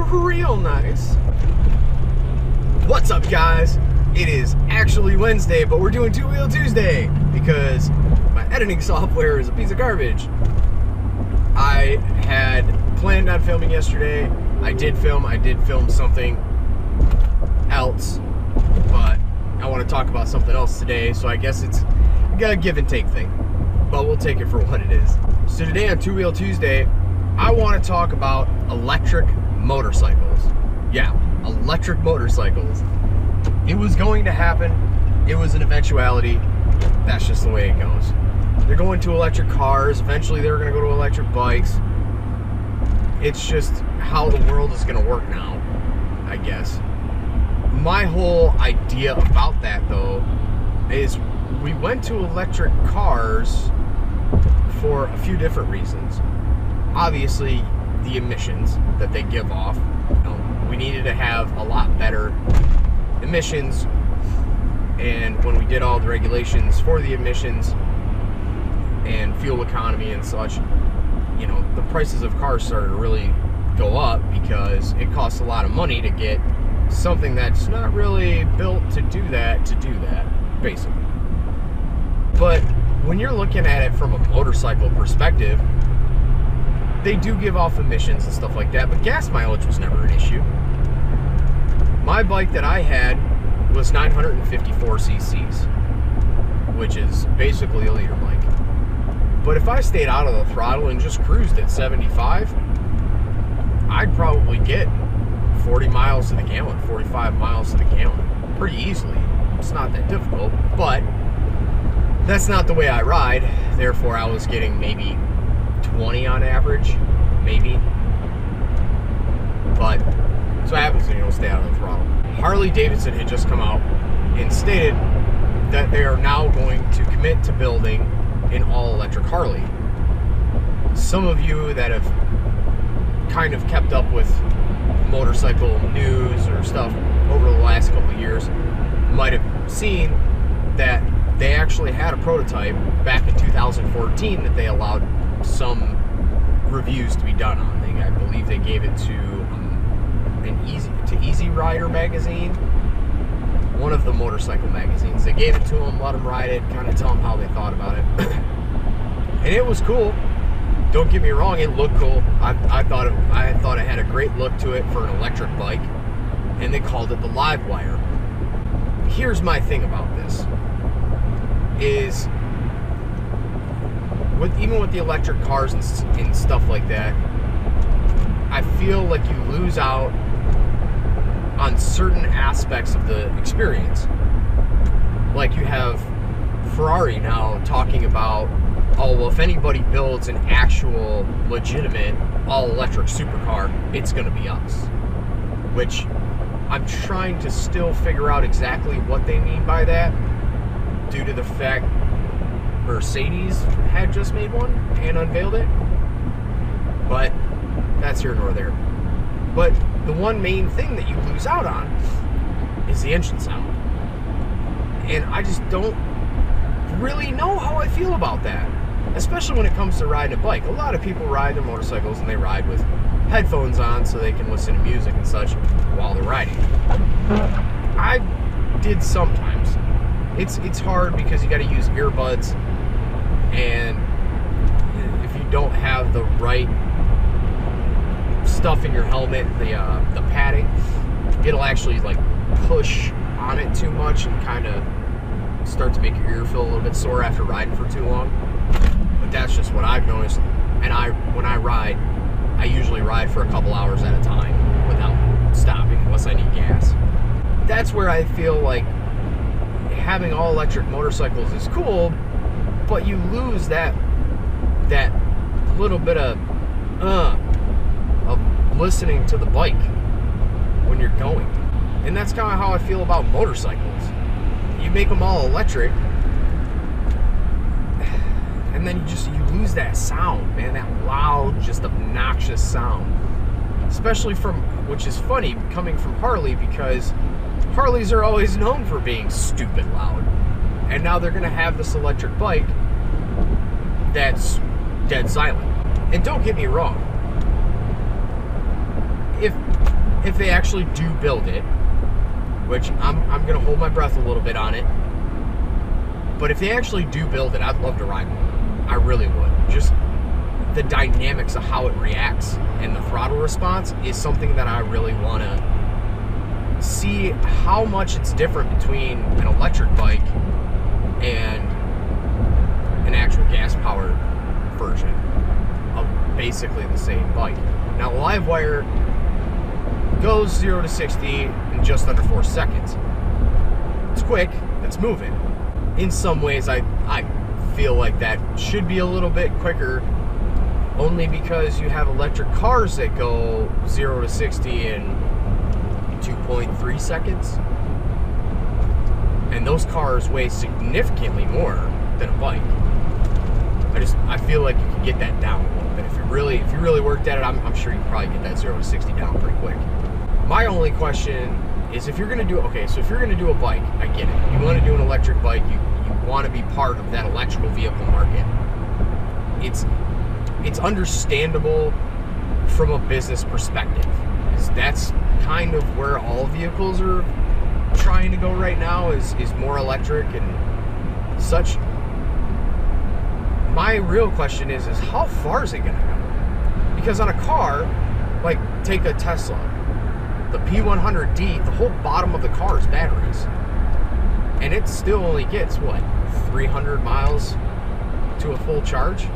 real nice. What's up, guys? It is actually Wednesday, but we're doing Two Wheel Tuesday because my editing software is a piece of garbage. I had planned on filming yesterday. I did film something else, but I want to talk about something else today, so I guess it's a give and take thing, but we'll take it for what it is. So today on Two Wheel Tuesday, I want to talk about electric motorcycles. Yeah, electric motorcycles. It was going to happen. It was an eventuality. That's just the way it goes. They're going to electric cars. Eventually they're going to go to electric bikes. It's just how the world is going to work now, I guess. My whole idea about that, though, is we went to electric cars for a few different reasons. Obviously, the emissions that they give off. We needed to have a lot better emissions, and when we did all the regulations for the emissions and fuel economy and such, you know, the prices of cars started to really go up because it costs a lot of money to get something that's not really built to do that, basically. But when you're looking at it from a motorcycle perspective, they do give off emissions and stuff like that, but gas mileage was never an issue. My bike that I had was 954 cc's, which is basically a liter bike. But if I stayed out of the throttle and just cruised at 75, I'd probably get 40 miles to the gallon, 45 miles to the gallon, pretty easily. It's not that difficult, but that's not the way I ride. Therefore, I was getting maybe 20 on average, maybe. But so what happens when you don't stay out of the throttle. Harley Davidson had just come out and stated that they are now going to commit to building an all-electric Harley. Some of you that have kind of kept up with motorcycle news or stuff over the last couple of years might have seen that they actually had a prototype back in 2014 that they allowed some reviews to be done on. I believe they gave it to Easy Rider magazine, one of the motorcycle magazines. They gave it to them, let them ride it, kind of tell them how they thought about it. And it was cool. Don't get me wrong, it looked cool. I thought it had a great look to it for an electric bike, and they called it the Livewire. Here's my thing about this: is even with the electric cars and stuff like that, I feel like you lose out on certain aspects of the experience. Like you have Ferrari now talking about, oh, well, if anybody builds an actual legitimate all-electric supercar, it's going to be us. Which I'm trying to still figure out exactly what they mean by that, due to the fact Mercedes had just made one and unveiled it. But that's here nor there. But the one main thing that you lose out on is the engine sound. And I just don't really know how I feel about that, especially when it comes to riding a bike. A lot of people ride their motorcycles and they ride with headphones on so they can listen to music and such while they're riding. I did sometimes. It's hard because you got to use earbuds, and if you don't have the right stuff in your helmet, the padding, it'll actually like push on it too much and kind of start to make your ear feel a little bit sore after riding for too long. But that's just what I've noticed. And when I ride, I usually ride for a couple hours at a time without stopping unless I need gas. That's where I feel like having all electric motorcycles is cool, but you lose that little bit of listening to the bike when you're going. And that's kind of how I feel about motorcycles. You make them all electric, and then you lose that sound, man, that loud, just obnoxious sound. Especially which is funny coming from Harley, because Harleys are always known for being stupid loud. And now they're gonna have this electric bike that's dead silent. And don't get me wrong, if if they actually do build it, which I'm gonna hold my breath a little bit on it, but if they actually do build it, I'd love to ride one. I really would. Just the dynamics of how it reacts and the throttle response is something that I really want to see how much it's different between an electric bike and an actual gas-powered version of basically the same bike. Now, Livewire goes 0 to 60 in just under 4 seconds. It's quick, it's moving. In some ways, I feel like that should be a little bit quicker, only because you have electric cars that go 0 to 60 in 2.3 seconds. And those cars weigh significantly more than a bike. I feel like you can get that down a little bit. If you really worked at it, I'm sure you can probably get that 0 to 60 down pretty quick. My only question is, if you're gonna do, so if you're gonna do a bike, I get it. You wanna do an electric bike, you wanna be part of that electrical vehicle market. It's understandable from a business perspective. That's kind of where all vehicles are trying to go right now, is more electric and such. My real question is how far is it gonna go? Because on a car, like take a Tesla, the P100D, the whole bottom of the car is batteries. And it still only gets, what, 300 miles to a full charge?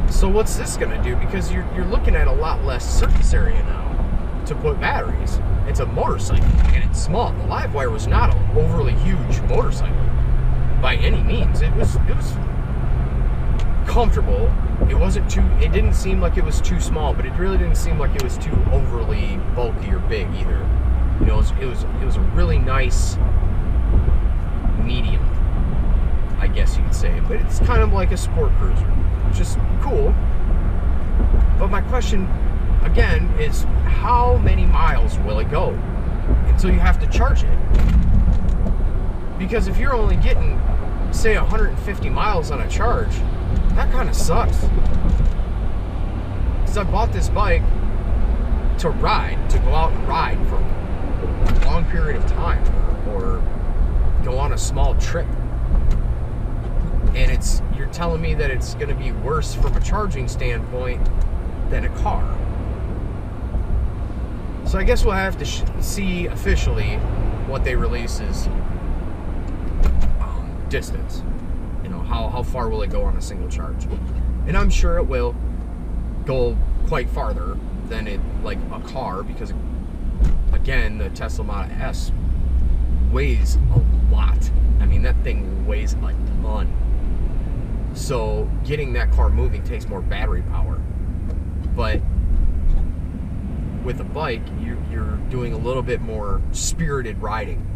So what's this gonna do? Because you're looking at a lot less surface area now to put batteries. It's a motorcycle, and it's small. The Livewire was not an overly huge motorcycle by any means. It was comfortable. It didn't seem like it was too small, but it really didn't seem like it was too overly bulky or big either. You know, it was a really nice medium, I guess you could say. But it's kind of like a sport cruiser, which is cool. But my question, again, is how many miles will it go until you have to charge it? Because if you're only getting, say, 150 miles on a charge, that kind of sucks. Because I bought this bike to ride, to go out and ride for a long period of time, or go on a small trip. And you're telling me that it's going to be worse from a charging standpoint than a car. So I guess we'll have to see officially what they release is distance. You know, how far will it go on a single charge? And I'm sure it will go quite farther than like a car, because again, the Tesla Model S weighs a lot. I mean, that thing weighs a ton. So getting that car moving takes more battery power. But with a bike, you're doing a little bit more spirited riding.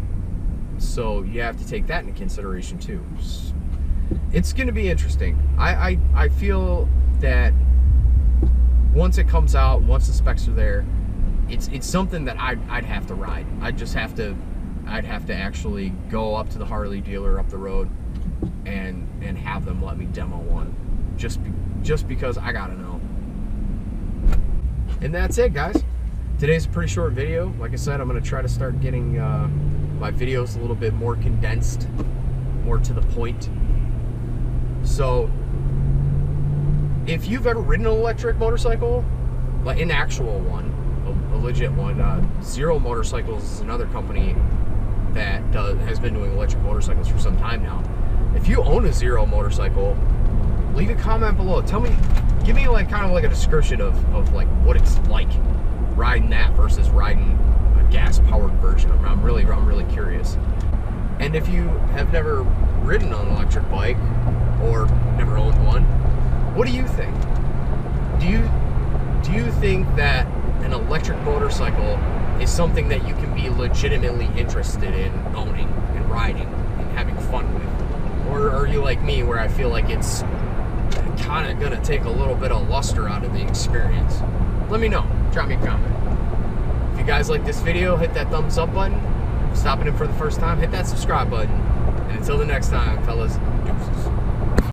So you have to take that into consideration too. It's going to be interesting. I feel that once it comes out, once the specs are there, it's something that I'd have to ride. I'd have to actually go up to the Harley dealer up the road and have them let me demo one, just because I gotta know. And that's it, guys. Today's a pretty short video. Like I said, I'm gonna try to start getting my videos a little bit more condensed, more to the point. So if you've ever ridden an electric motorcycle, like an actual one, a legit one, Zero Motorcycles is another company that has been doing electric motorcycles for some time now. If you own a Zero motorcycle, leave a comment below. Tell me, give me like kind of like a description of like what it's like riding that versus riding a gas-powered version. I'm really curious. And if you have never ridden an electric bike or never owned one, what do you think? Do you think that an electric motorcycle is something that you can be legitimately interested in owning and riding and having fun with? Or are you like me, where I feel like it's kind of gonna take a little bit of luster out of the experience? Let me know. Drop me a comment. If you guys like this video, hit that thumbs up button. Stopping in for the first time, hit that subscribe button. And until the next time, fellas, deuces.